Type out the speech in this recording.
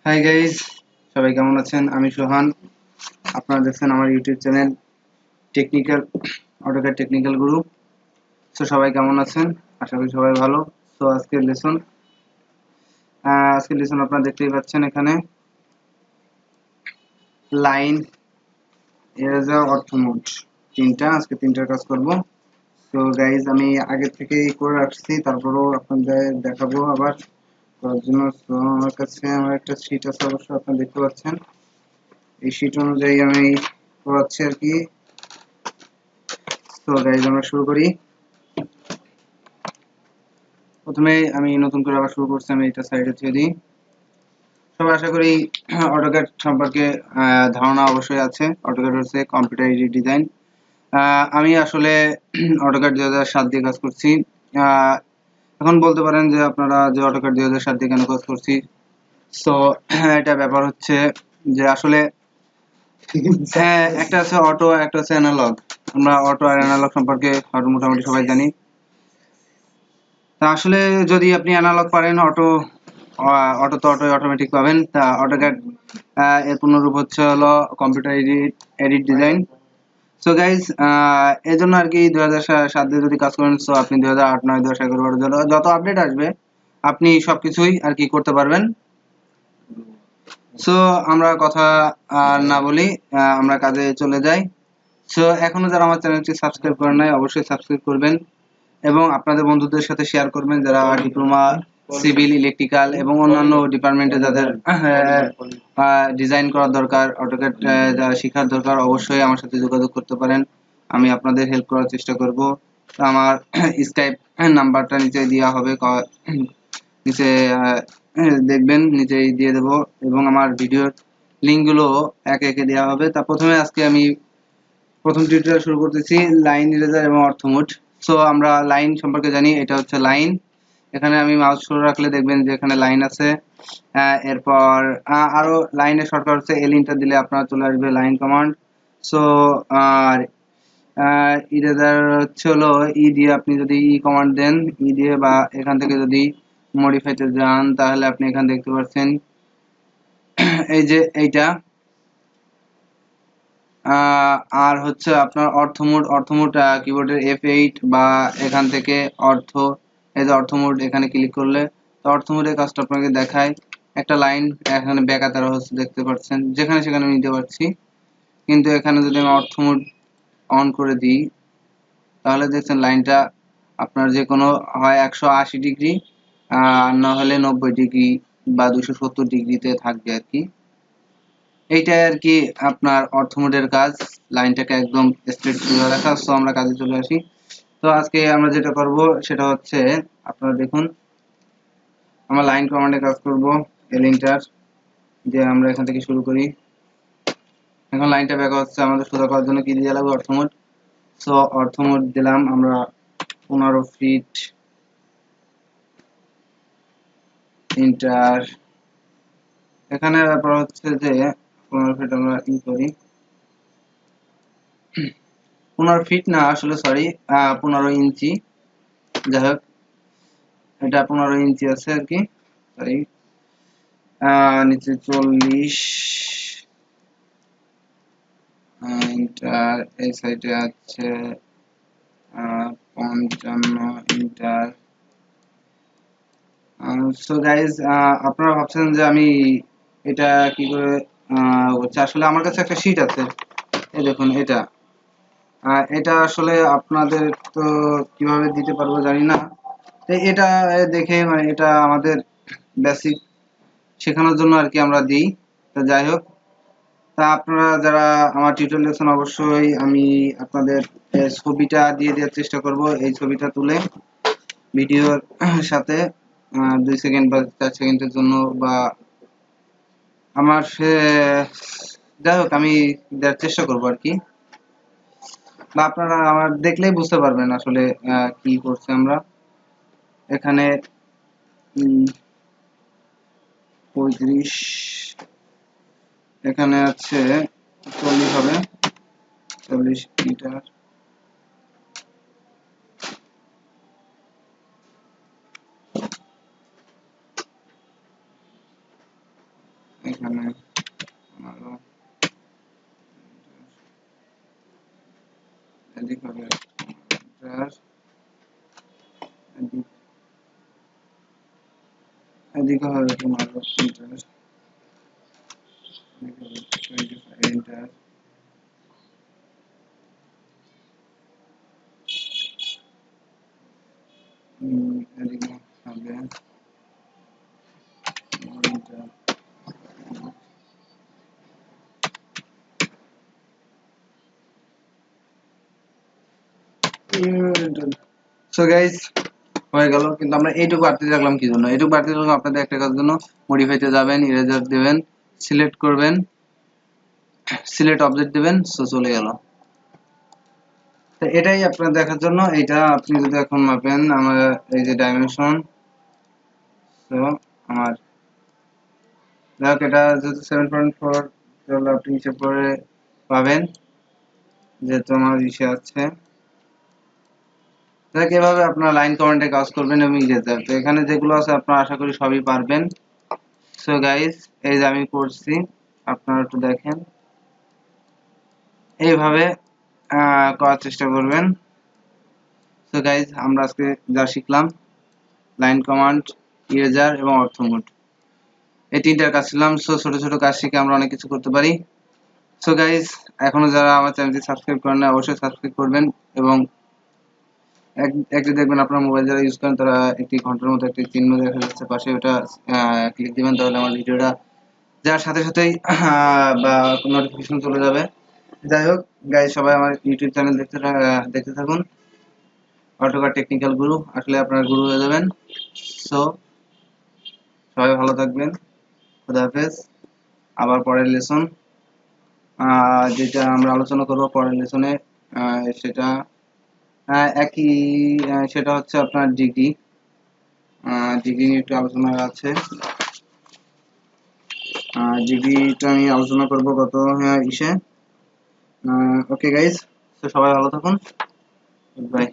Hi guys, সবাই কেমন আছেন? আমি সোহান। আপনারা দেখছেন আমার YouTube channel technical AutoCAD technical গুরু। সো সবাই কেমন আছেন? আশা করি সবাই ভালো। সো আজকের লেসন আপনারা দেখতেই পাচ্ছেন এখানে লাইন, এরেজার, অর্থমোড আজকে তিনটার কাজ করব। তো গাইজ আমি আগে থেকেই করে রাখছি, তারপরেও আপনাদের দেখাবো আবার করার জন্য। তো আমার কাছে আমার একটা শিট আছে, অবশ্যই আপনারা দেখতে পাচ্ছেন। এই শিট অনুযায়ী আমি করাচ্ছি আর কি। তো গাইজ আমরা শুরু করি। প্রথমে আমি নতুন করে আবার শুরু করছি, আমি এটা সাইডে ছেড়ে দিই। সবাই আশা করি অটোক্যাড সম্পর্কে ধারণা অবশ্যই আছে। অটোক্যাড হচ্ছে কম্পিউটার এইডেড ডিজাইন। আমি আসলে অটোক্যাড 2007 দিয়ে কাজ করছি। এখন বলতে পারেন যে আপনারা যে অটোক্যাড 2007 দিয়ে কেন কাজ করছি। সো এটা ব্যাপার হচ্ছে যে আসলে একটা আছে অটো, একটা আছে অ্যানালগ। আমরা অটো আর অ্যানালগ সম্পর্কে মোটামুটি সবাই জানি। তা আসলে যদি আপনি অ্যানালগ পারেন, অটো তো অটোমেটিক পাবেন। তা অটোক্যাড এর পূর্ণরূপ হচ্ছে হলো computer edit design. So guys এই জন্য আর কি 2007 দিয়ে যদি কাজ করেন, সো আপনি 2008, 9, 10, 11, 12 যত আপডেট আসবে আপনি সবকিছুই আর কি করতে পারবেন। সো আমরা কথা না বলি, আমরা কাজে চলে যাই। সো এখনো যারা আমার চ্যানেলটি সাবস্ক্রাইব করেন নাই, অবশ্যই সাবস্ক্রাইব করবেন এবং আপনাদের বন্ধুদের সাথে শেয়ার করবেন যারা ডিপ্লোমা, সিভিল, ইলেকট্রিক্যাল এবং অন্যান্য ডিপার্টমেন্টে যাদের ডিজাইন করার দরকার, অটোক্যাড শেখার দরকার, অবশ্যই আমার সাথে যোগাযোগ করতে পারেন। আমি আপনাদের হেল্প করার চেষ্টা করব। আমার স্কাইপ নাম্বারটা নিচে দেওয়া হবে, নিচে দেখবেন, নিচেই দিয়ে দেব এবং আমার ভিডিওর লিঙ্কগুলো একে একে দেওয়া হবে। তা প্রথমে আজকে আমি প্রথম টিউটোরিয়াল শুরু করতেছি লাইন, ইরেজার এবং অর্থমোড। সো আমরা লাইন সম্পর্কে জানি, এটা হচ্ছে লাইন। এখানে আমি মাউস শুরু রাখলে দেখবেন যে এখানে লাইন আছে। এরপর আরো লাইনের শর্টকাট হচ্ছে এল ইন্টার দিলে আপনার চলে আসবে লাইন কমান্ড। সো আর ইরেজার হচ্ছে হলো ই দিয়ে, আপনি যদি ই কমান্ড দেন, ই দিয়ে বা এখান থেকে যদি মডিফাইতে যান তাহলে আপনি এখানে দেখতে পাচ্ছেন এই যে এইটা। আর হচ্ছে আপনার অর্থমোড কিবোর্ডের F8 বা এখান থেকে এই যে অর্থমোড এখানে ক্লিক করলে তো অর্থমোডের কাজটা আপনাকে দেখায়। একটা লাইন এখানে বেকাতারা হচ্ছে, দেখতে পাচ্ছেন, যেখানে সেখানে নিতে পারছি। কিন্তু এখানে যদি আমি অর্থমোড অন করে দিই তাহলে দেখছেন লাইনটা আপনার যে কোনো হয় 180 ডিগ্রি আর না হলে 90 ডিগ্রি বা 270 ডিগ্রিতে থাকবে আর কি। এইটাই আর কি আপনার অর্থমোডের কাজ, লাইনটাকে একদম স্ট্রেট করে রাখা। সো আমরা কাজে চলে আসি। তো আজকে আমরা যেটা করব সেটা হচ্ছে, আপনারা দেখুন, আমরা লাইন কমান্ডে কাজ করব। এল এন্টার যে আমরা এখান থেকে শুরু করি। এখন লাইনটা ব্যাক হচ্ছে, আমাদের সোজা করার জন্য কি দিয়ে লাগবে? অর্থমোড। সো অর্থমোড দিলাম আমরা 15 ফিট, এন্টার। এখানে ব্যাপার হচ্ছে যে 15 ফিট আমরা ই করি, 15 ফিট না, আসলে সরি, 15 ইঞ্চি। যাই হোক, এটা 15 ইঞ্চি আছে আর কি, সরি। নিচে 40, ইন্টার। এই সাইডে আছে 55 ইন্টার। সো গাইজ, আপনারা ভাবছেন যে আমি এটা কি করে হচ্ছে। আসলে আমার কাছে একটা শীট আছে, এই দেখুন এটা। এটা আসলে আপনাদের তো কিভাবে দিতে পারবো জানি না। তো এটা দেখে, মানে এটা আমাদের বেসিক শেখানোর জন্য আর কি আমরা দিই। তো যাই হোক, তা আপনারা যারা আমার টিউটোরিয়াল দেখছেন, অবশ্যই আমি আপনাদের ছবিটা দিয়ে দেওয়ার চেষ্টা করব। এই ছবিটা তুলে ভিডিওর সাথে 2 সেকেন্ড বা 4 সেকেন্ডের জন্য, বা আমার যাই হোক, আমি দেওয়ার চেষ্টা করব আর কি। বা আপনারা আমার দেখলেই বুঝতে পারবেন আসলে কি করছি আমরা এখানে। 35, এখানে আছে 40 হবে, 40 মিটার। এখানে এদিক হবে এদিকে হবে তোমার ইন্টারেস্ট, এদিকে হবে 25 ইন্টার, এদিকে হবে ইন্টার। সো গাইস হয়ে গেল, কিন্তু আমরা এইটুকু বাড়তি রাখলাম কি জন্য? এইটুকু বাড়তি রাখলাম আপনাদের একটা কাজের জন্য। মডিফাইতে যাবেন, ইরেজার দিবেন, সিলেক্ট করবেন, সিলেক্ট অবজেক্ট দিবেন, সো চলে গেল। তো এটাই আপনার দেখার জন্য। এটা আপনি যদি এখন মাপেন আমার এই যে ডাইমেনশন, তো আমার দেখ এটা যদি 7.4 তাহলে আপনি হিসেব করে পাবেন যে তোমার ইসে আছে। দেখ এভাবে আপনার লাইন কমেন্টে কাজ করবেন এবং যেতে হবে। তো এখানে যেগুলো আছে আপনারা আশা করি সবই পারবেন। সো গাইস এই যে আমি করছি, আপনারা একটু দেখেন, এইভাবে করার চেষ্টা করবেন। সো গাইস আমরা আজকে যা শিখলাম, লাইন কমান্ড, ইরেজার এবং অর্থ মোড, এই তিনটার কাজ শিখলাম। সো ছোট ছোট কাজ শিখে আমরা অনেক কিছু করতে পারি। সো গাইস এখনো যারা আমার চ্যানেলটি সাবস্ক্রাইব করেন না অবশ্যই সাবস্ক্রাইব করবেন, এবং একটি দেখবেন আপনার মোবাইল যারা ইউজ করেন তারা একটি ঘন্টার মতো একটি চিহ্ন দেখা যাচ্ছে পাশে, ওটা ক্লিক দিবেন, তাহলে আমার ভিডিওটা যার সাথে সাথেই বা নোটিফিকেশন চলে যাবে। যাই হোক গাইস সবাই আমার ইউটিউব চ্যানেল দেখতে থাকুন, অটোকার টেকনিক্যাল গুরু, আসলে আপনারা গুরু হয়ে যাবেন। সো সবাই ভালো থাকবেন, খুদা হাফেজ। আবার পরের লেসন যেটা আমরা আলোচনা করব পরের লেসনে, সেটা একই, সেটা হচ্ছে আপনার ডিগ্রি, ডিগ্রি নিয়ে একটু আলোচনা আছে। ডিগ্রিটা আমি আলোচনা করব গত ইসে। ওকে গাইজ, তো সবাই ভালো থাকুন, বাই।